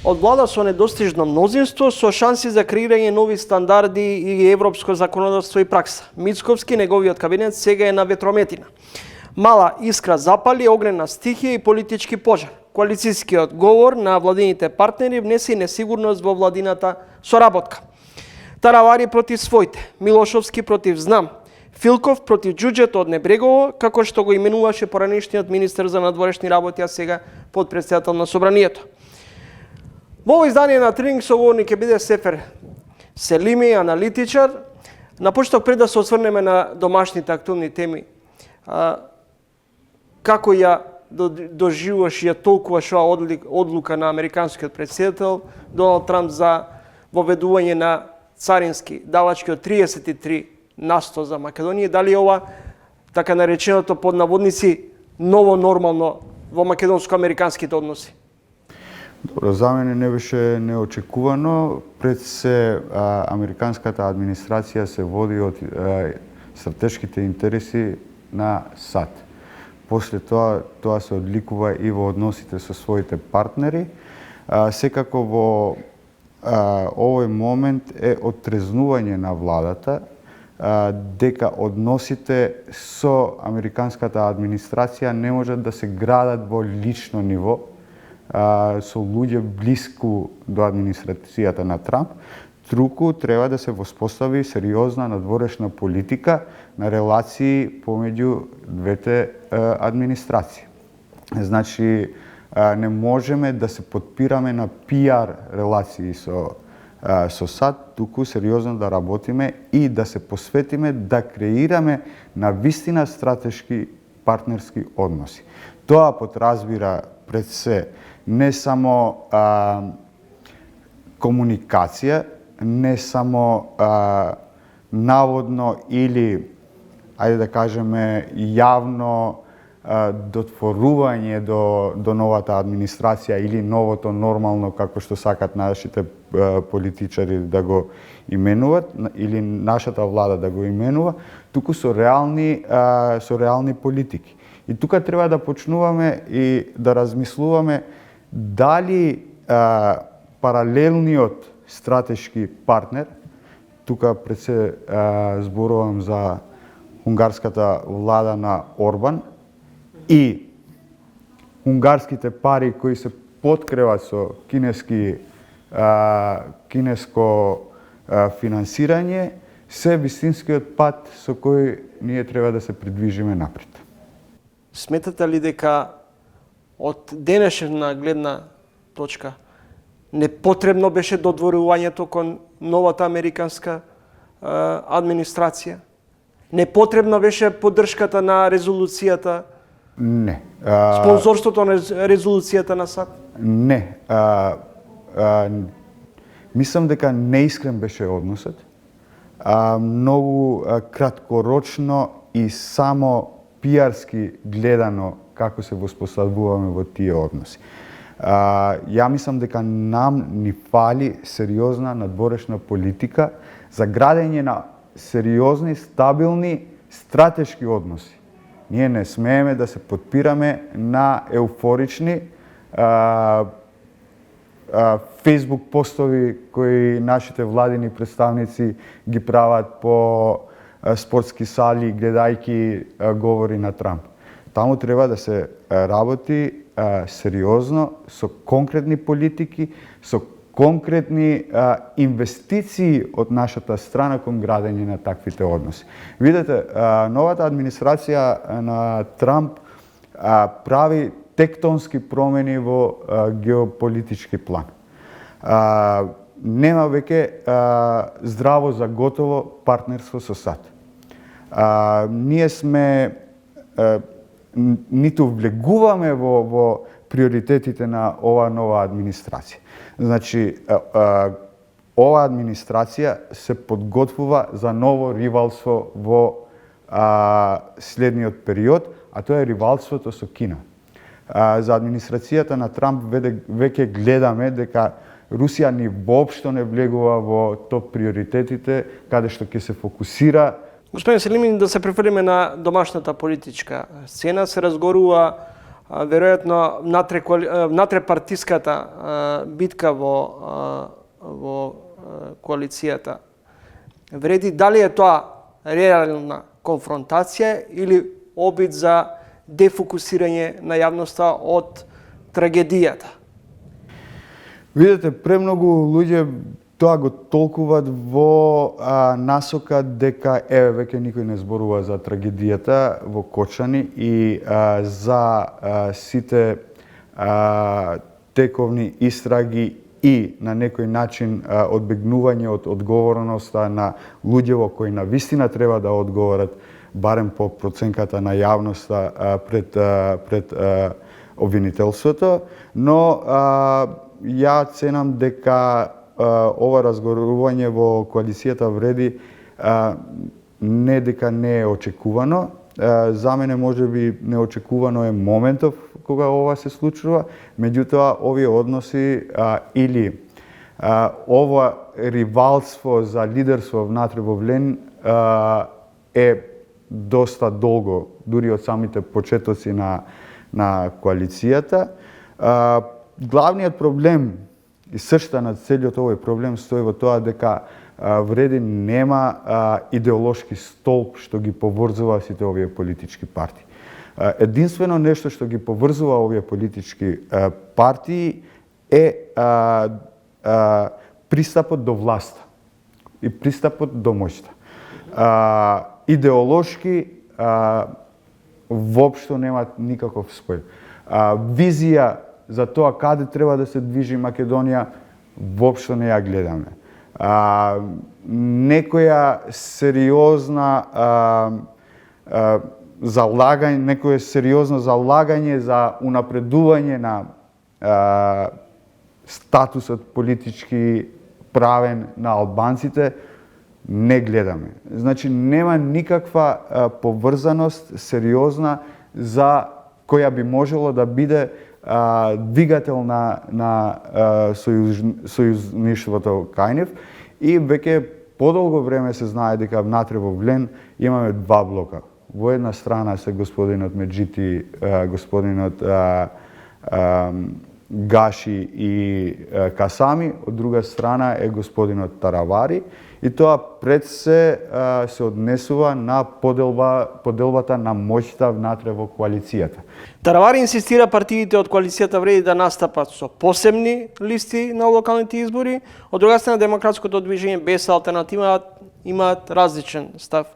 од влада со недостижно мнозинство, со шанси за креирање нови стандарди и европско законодавство и пракса. Мицковски, неговиот кабинет, сега е на ветрометина. Мала искра запали огнена стихија и политички пожар. Коалицијскиот говор на владините партнери внесе несигурност во владината соработка. Таравари против своите, Милошовски против Знам, Филков против џуџето од Небрегово, како што го именуваше поранешниот министер за надворешни работи, а сега подпредседател на Собранието. Во ово издание на Тренинг соговорник ќе биде Сефер Селими, аналитичар. На почеток, пред да се осврнеме на домашните актуелни теми, како ја доживуваш и ја толкуваш оваа одлука на американскиот претседател Доналд Трамп за воведување на царински давачки од 33% за Македонија? Дали ова, така нареченото под наводници, ново нормално во македонско-американските односи? Добро, за мене не беше неочекувано. Пред се американската администрација се води од стратешките интереси на САД. После тоа се одликува и во односите со своите партнери. Секако во овој момент е оттрезнување на владата дека односите со американската администрација не можат да се градат во лично ниво со луѓе блиску до администрацијата на Трамп, туку треба да се воспостави сериозна надворешна политика на релации помеѓу двете администрации. Значи, не можеме да се подпираме на пиар релации со САД, туку сериозно да работиме и да се посветиме да креираме на вистина стратешки партнерски односи. Тоа подразбира пред се не само комуникација, не само наводно или, ајде да кажеме, јавно дотворување до новата администрација или новото нормално, како што сакат нашите политичари да го именуват, или нашата влада да го именува, туку со реални политики. И тука треба да почнуваме и да размислуваме дали паралелниот стратешки партнер, тука пред се зборувам за унгарската влада на Орбан, и унгарските пари кои се подкреват со кинеско финансирање, се вистинскиот пат со кој ние треба да се придвижиме напред. Сметате ли дека од денешна гледна точка непотребно беше додворувањето кон новата американска администрација? Непотребна беше поддршката на резолуцијата? Не. Спонзорството на резолуцијата на САД? Не. Мислам дека неискрен беше односот. Многу краткорочно и само пиарски гледано како се воспоставуваме во тие односи. Ја мислам дека нам ни фали сериозна надворешна политика за градење на сериозни, стабилни, стратешки односи. Ние не смееме да се подпираме на еуфорични Facebook постови кои нашите владини представници ги прават по спортски сали гледајки говори на Трамп. Таму треба да се работи сериозно со конкретни политики, со конкретни инвестиции од нашата страна кон градење на таквите односи. Видете, новата администрација на Трамп прави тектонски промени во геополитички план. Нема веќе здраво за готово партнерство со САД. Ние сме ниту влегуваме во приоритетите на ова нова администрација. Значи, ова администрација се подготвува за ново ривалство во следниот период, а тоа е ривалството со Кина. За администрацијата на Трамп веќе гледаме дека Русија ни воопшто не влегува во топ приоритетите, каде што ќе се фокусира. Господин Селими, да се префрлиме на домашната политичка сцена, се разгорува веројатно внатре партиската битка во коалицијата вреди, дали е тоа реална конфронтација или обид за дефокусирање на јавноста од трагедијата? Видете, премногу луѓе тоа го толкуваат во насока дека веќе никој не зборува за трагедијата во Кочани и за сите тековни истраги и на некој начин одбегнување од одговорноста на луѓето кои на вистина треба да одговорат барем по проценката на јавноста пред обвинителството, но ја ценам дека ова разговарување во коалицијата вреди не дека не е очекувано. За мене можеби неочекувано е моментов кога ова се случува, меѓутоа овие односи или ова ривалство за лидерство внатре во ВЛЕН е доста долго, дури од самите почетоци на коалицијата. Главниот проблем и сршта на целиот овој проблем стои во тоа дека вреди нема идеолошки столб што ги поврзува сите овие политички партии. Единствено нешто што ги поврзува овие политички партии е пристапот до власта и пристапот до моќта. Идеолошки воопшто немаат никаков спој. Визија за тоа каде треба да се движи Македонија воопшто не ја гледаме. Некоја сериозна залагање за унапредување на статусот политички правен на албанците не гледаме. Значи нема никаква поврзаност сериозна за која би можело да биде двигател на сојузништвото кај нив и веќе подолго време се знае дека внатре во ВЛЕН имаме два блока. Во една страна се господинот Меджити, господинот Гаши и Касами, од друга страна е господинот Таравари и тоа пред се однесува на поделбата на моќта внатре во коалицијата. Таравари инсистира партиите од коалицијата вреди да настапат со посебни листи на локалните избори, од друга страна демократското движење без алтернатива имаат различен став.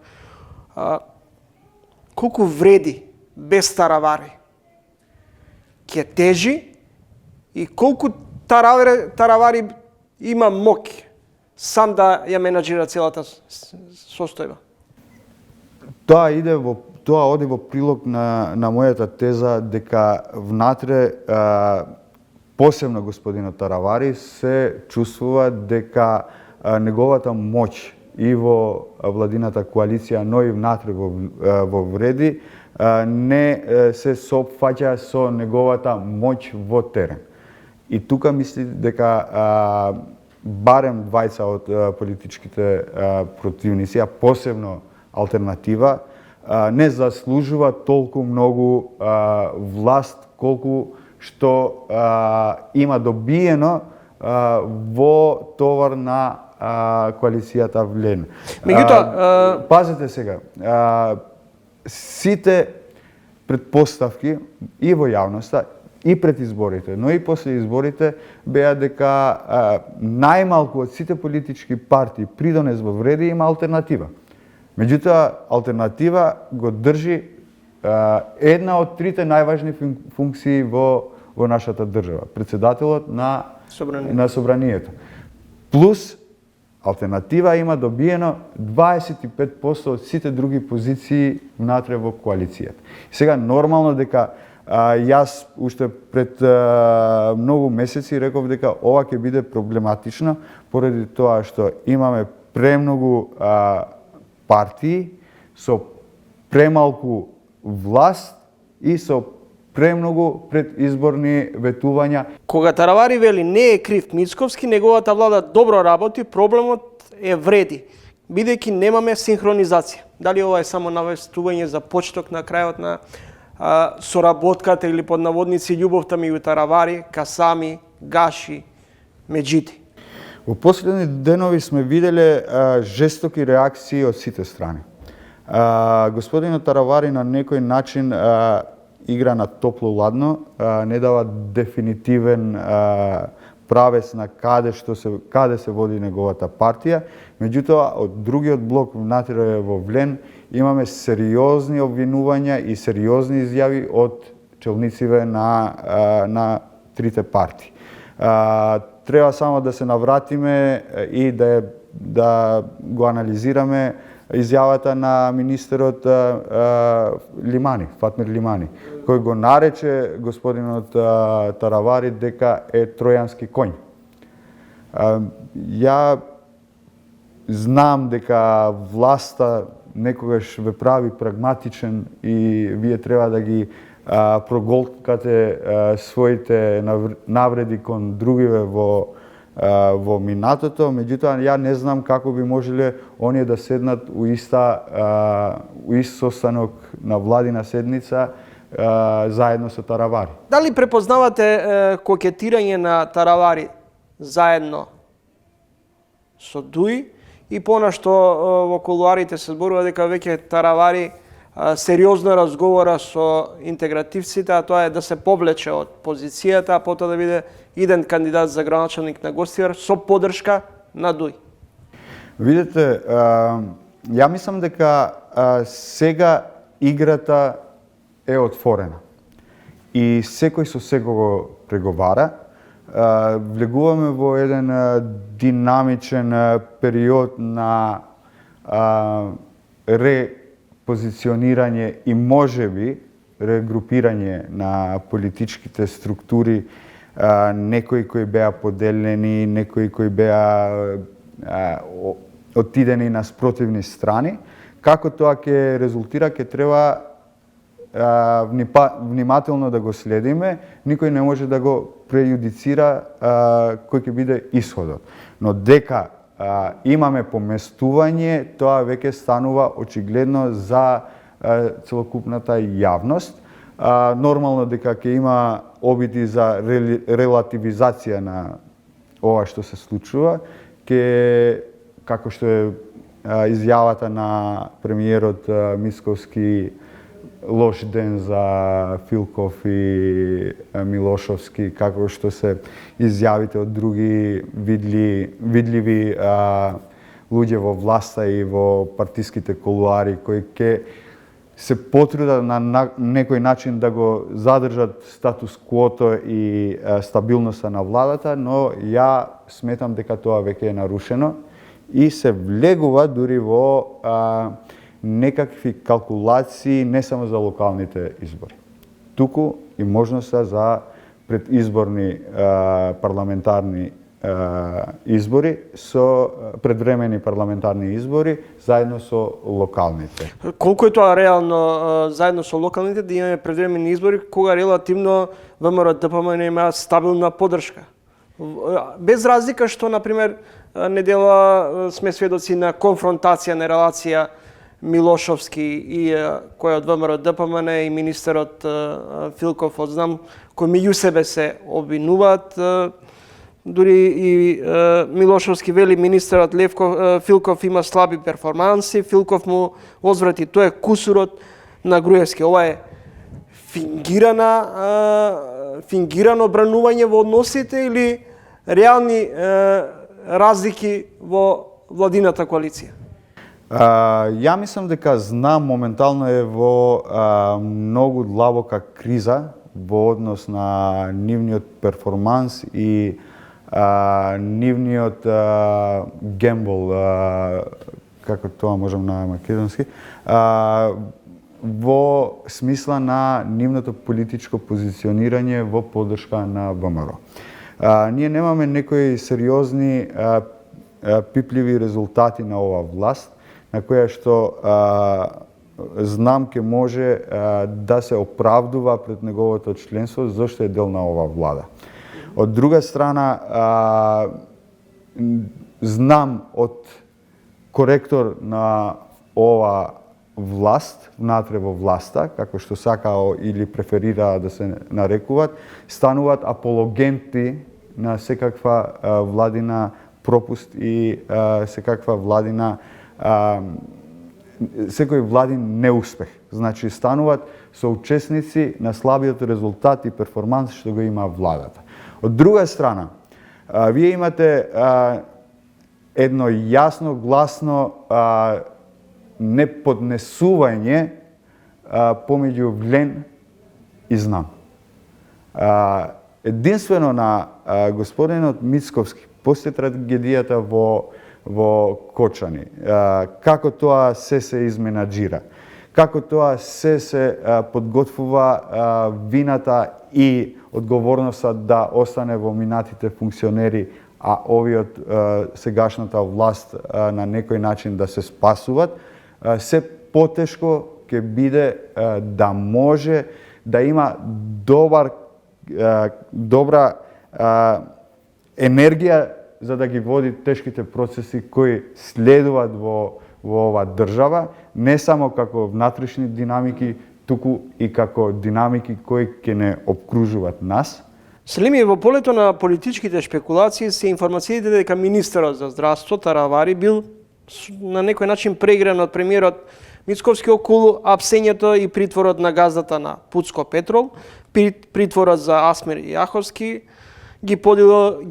Колку вреди без Таравари? Ќе тежи и колку Таравари има моќ сам да ја менаџира целата состојба? Тоа оди во прилог на мојата теза дека внатре посебно господинот Таравари се чувствува дека неговата моќ и во владината коалиција, но и внатре во вреди не се соопфаќа со неговата моќ во терен. И тука мисли дека барем двајца од политичките противници, а посебно алтернатива, не заслужува толку многу власт колку што има добиено во товар на коалицијата ВЛЕН. Меѓутоа, пазете сега, сите предпоставки и во јавноста и пред изборите, но и после изборите беа дека најмалку од сите политички партии придонес во вреди има алтернатива. Меѓутоа, алтернатива го држи една од трите најважни функции во нашата држава, председателот на собранието. Плюс алтернатива има добиено 25% од сите други позиции внатре во коалицијата. Сега нормално дека јас уште пред многу месеци реков дека ова ќе биде проблематично поради тоа што имаме премногу партии со премалку власт и со премногу предизборни ветувања. Кога Таравари вели не е крив Мицковски, неговата влада добро работи, проблемот е вреди, бидејќи немаме синхронизација. Дали ова е само навестување за почеток на крајот на соработката или под наводници љубовта меѓу Таравари, Касами, Гаши, Меджити? Во последни денови сме виделе жестоки реакции од сите страни. Господинот Таравари на некој начин игра на топло-ладно, не дава дефинитивен правец на каде се води неговата партија. Меѓутоа, од другиот блок внатре во Влен имаме сериозни обвинувања и сериозни изјави од челнициве на трите партии. Треба само да се навратиме и да го анализираме изјавата на министерот Лимани, Фатмир Лимани, кој го нарече господинот Таравари дека е тројански коњ. Ја знам дека власта некогаш ве прави прагматичен и вие треба да ги проголткате своите навреди кон другиве во минатото, меѓутоа ја не знам како би можеле оние да седнат у ист состанок на владина седница заедно со Таравари. Дали препознавате кокетирање на Таравари заедно со Дуи и понашто во кулуарите се зборува дека веќе Таравари сериозно разговора со интегративците, а тоа е да се повлече од позицијата, а потоа да биде иден кандидат за градоначалник на Гостивар со поддршка на Дуи? Видете, ја мислам дека сега играта е отворена и секој со секого преговара. Влегуваме во еден динамичен период на репозиционирање и можеби регрупирање на политичките структури, некои кои беа поделени, некои кои беа отидени на спротивни страни. Како тоа ќе резултира, ќе треба внимателно да го следиме, никој не може да го прејудицира кој ќе биде исходот. Но дека имаме поместување, тоа веќе станува очигледно за целокупната јавност. Нормално дека ќе има обиди за релативизација на ова што се случува, како што е изјавата на премиерот Мицковски, лош ден за Филков и Милошовски, како што се изјавите од други видливи луѓе во власта и во партиските колуари кои ќе се потрудат на некој начин да го задржат статус квото и стабилноста на владата, но ја сметам дека тоа веќе е нарушено и се влегува дури во некакви калкулации не само за локалните избори, туку и можноста за предизборни парламентарни избори предвремени парламентарни избори заедно со локалните. Колку е тоа реално заедно со локалните да имаме предвремени избори кога релативно ВМРО ДПМН има стабилна поддршка? Без разлика што, например, недела сме сведоци на конфронтација, на релација Милошовски и кој од ВМРО ДПМН и министерот Филков, знам, кои меѓу себе се обвинуваат. Дури и Милошовски вели министерот Филков има слаби перформанси, Филков му возврати, тоа е кусурот на Груевски. Ова е фингирано бранување во односите или реални разлики во владината коалиција? Ја мислам дека знам моментално е во многу длабока криза во однос на нивниот перформанс и нивниот гембл, како тоа можам на македонски, во смисла на нивното политичко позиционирање во поддршка на ВМРО. Ние немаме некои сериозни пипливи резултати на ова власт, на која што знам ке може да се оправдува пред неговото членство зашто е дел на ова влада. Од друга страна, знам од коректор на ова власт, внатре во власта, како што сакао или преферираа да се нарекуваат, стануваат апологенти на секаква владина пропуст и секаква владина секој владин неуспех. Значи стануваат соучесници на слабиот резултат и перформанс што го има владата. Од друга страна, вие имате едно јасно, гласно неподнесување помеѓу Глен и Знам. Единствено на господинот Мицковски, после трагедијата во Кочани, како тоа се изменаджира, како тоа се подготвува вината и одговорноста да остане во минатите функционери, а овиот сегашната власт на некој начин да се спасуват, се потешко ќе биде да може да има добра енергија за да ги води тешките процеси кои следуваат во оваа држава, не само како внатрешни динамики, туку и како динамики кои ќе не обкружуваат нас. Селими, во полето на политичките шпекулации се информациите дека министерот за здравство Таравари бил на некој начин преигран од премиерот Мицковски околу апсењето и притворот на газдата на Пуцко Петрол, притворот за Асмир Јаховски, ги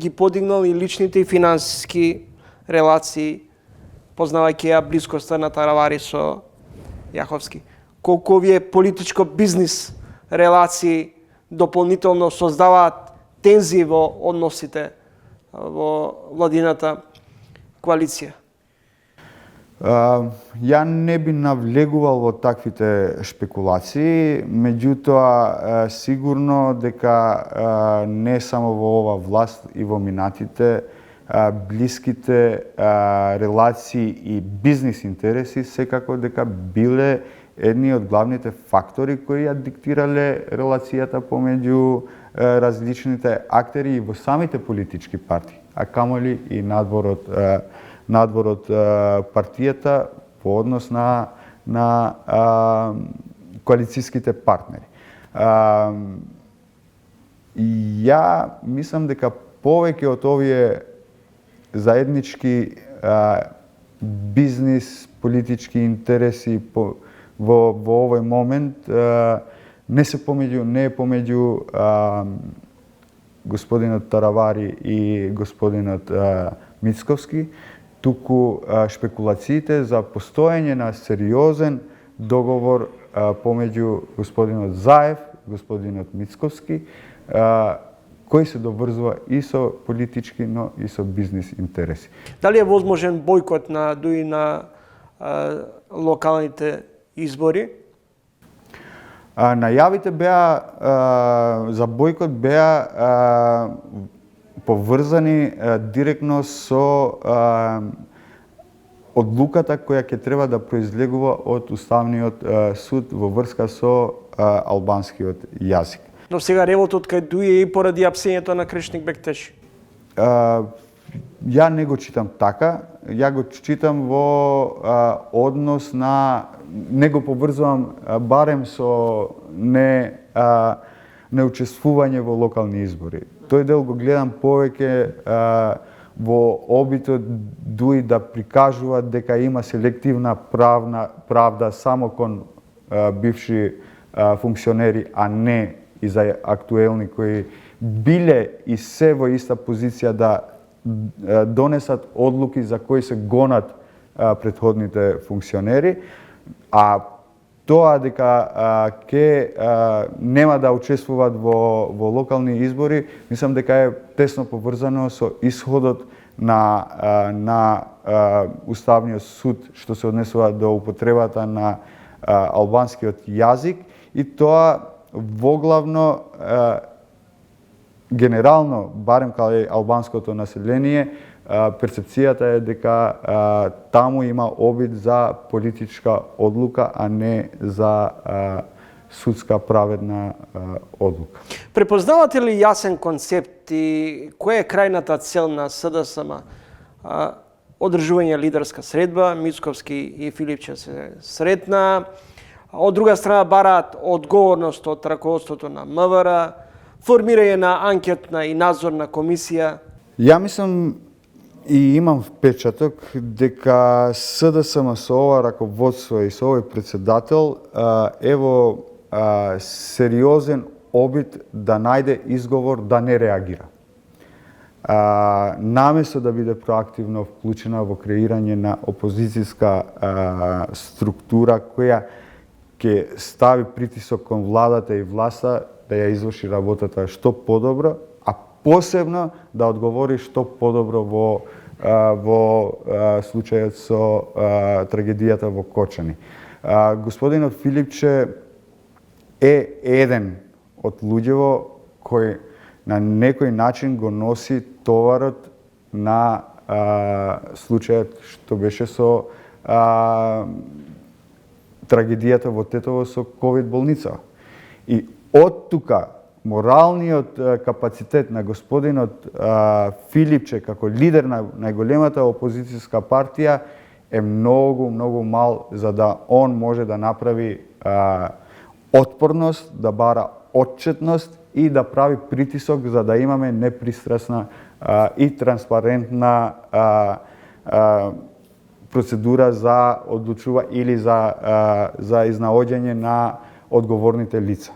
подигнал и личните и финансиски релации, познавајќи ја блискоста на Таравари со Јаховски. Колку овие политичко бизнис релации дополнително создаваат тензии во односите во владината коалиција? Ја не би навлегувал во таквите шпекулации, меѓутоа сигурно дека не само во ова власт и во минатите блиските релации и бизнис интереси секако дека биле едни од главните фактори кои ја диктирале релацијата помеѓу различните актери и во самите политички партии, а камоли и надвор од партијата во однос на коалицијските партнери. Ја мислам дека повеќе од овие заеднички бизнис, политички интереси во овој момент не е помеѓу господинот Таравари и господинот Мицковски, туку шпекулациите за постоење на сериозен договор помеѓу господинот Заев, господинот Мицковски, кој се доврзува и со политички, но и со бизнис интереси. Дали е возможен бојкот на дуи на локалните избори? Најавите за бојкот беа поврзани директно со одлуката која ќе треба да произлегува од Уставниот суд во врска со албанскиот јазик. Но сега ревотот кај дуи и поради апсењето на Кршник Бектеши. Ја не го читам така, ја го читам во однос на, не го поврзувам барем со неучествување во локални избори. Тој дел го гледам повеќе во обитот дуи да прикажуваат дека има селективна правда само кон бивши функционери, а не и за актуелни кои биле и се во иста позиција да донесат одлуки за кои се гонат претходните функционери, а тоа дека нема да учествуваат во локални избори, мислам дека е тесно поврзано со исходот на Уставниот суд што се однесува до употребата на албанскиот јазик, и тоа воглавно генерално, барем каде албанското население, перцепцијата е дека таму има обид за политичка одлука, а не за судска праведна одлука. Препознавате ли јасен концепт и која е крајната цел на СДСМ? одржување лидерска средба, Мицковски и Филипче се сретна. Од друга страна бараат одговорност од раководството на МВР, формирање на анкетна и надзорна комисија. Ја мислам и имам впечаток дека СДСМ со ова раководство и со овој председател ево сериозен обид да најде изговор да не реагира. Наместо да биде проактивно вклучена во креирање на опозицијска структура која ќе стави притисок кон владата и власта да ја изврши работата што подобро, а посебно да одговори што подобро во случајот со трагедијата во Кочани. Господинот Филипче е еден од луѓево кој на некој начин го носи товарот на случајот што беше со трагедијата во Тетово со ковид болница. И од тука моралниот капацитет на господинот Филипче како лидер на најголемата опозицијска партија е многу мал за да он може да направи отпорност, да бара отчетност и да прави притисок за да имаме непристрасна и транспарентна процедура за одлучува или за изнаоѓање на одговорните лица.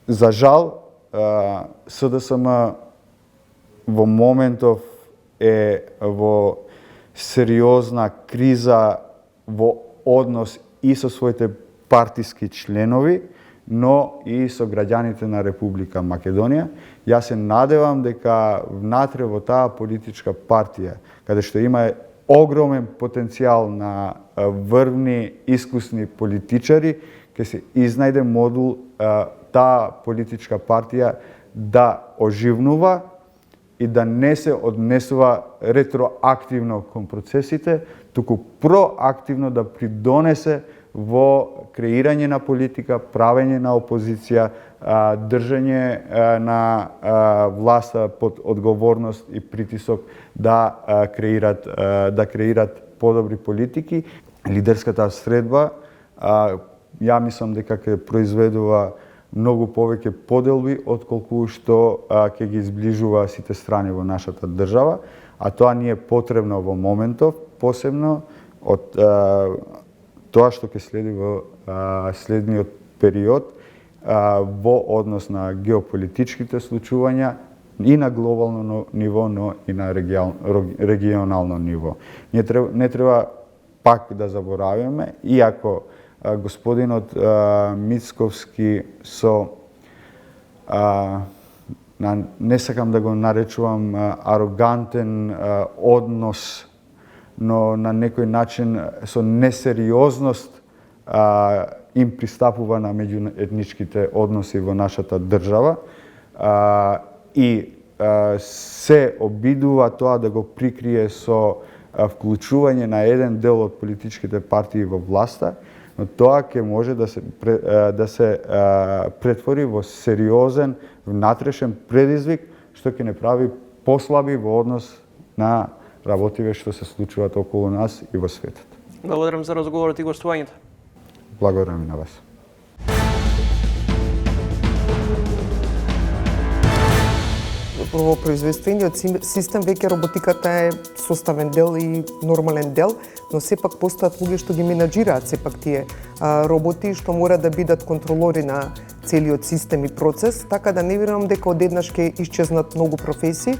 За жал, СДСМ во моментов е во сериозна криза во однос и со своите партиски членови, но и со граѓаните на Република Македонија. Јас се надевам дека внатре во таа политичка партија, каде што има огромен потенцијал на врвни, искусни политичари, ќе се изнајде модул таа политичка партија да оживнува и да не се однесува ретроактивно кон процесите, туку проактивно да придонесе во креирање на политика, правење на опозиција, држање на власта под одговорност и притисок да креират подобри политики. Лидерската средба, ја мислам дека ќе произведува многу повеќе поделби отколку што ќе ги изближува сите страни во нашата држава, а тоа ни е потребно во моментов, посебно од тоа што ќе следи во следниот период во однос на геополитичките случувања и на глобално ниво, но и на регионално ниво. Не треба пак да забораваме, иако господинот Мицковски со не сакам да го наречувам арогантен однос, но на некој начин со несериозност им пристапува на меѓуетничките односи во нашата држава и се обидува тоа да го прикрие со вклучување на еден дел од политичките партии во власта, но тоа ќе може да се претвори во сериозен внатрешен предизвик што ќе не прави послаби во однос на работиве што се случуваат околу нас и во светот. Благодарам за разговорот и гостувањето. Благодарам и на вас. Во производствениот систем веќе роботиката е составен дел и нормален дел, но сепак постојат луѓе што ги менаџираат сепак тие роботи што мора да бидат контролори на целиот систем и процес, така да не верувам дека одеднаш ќе исчезнат многу професии.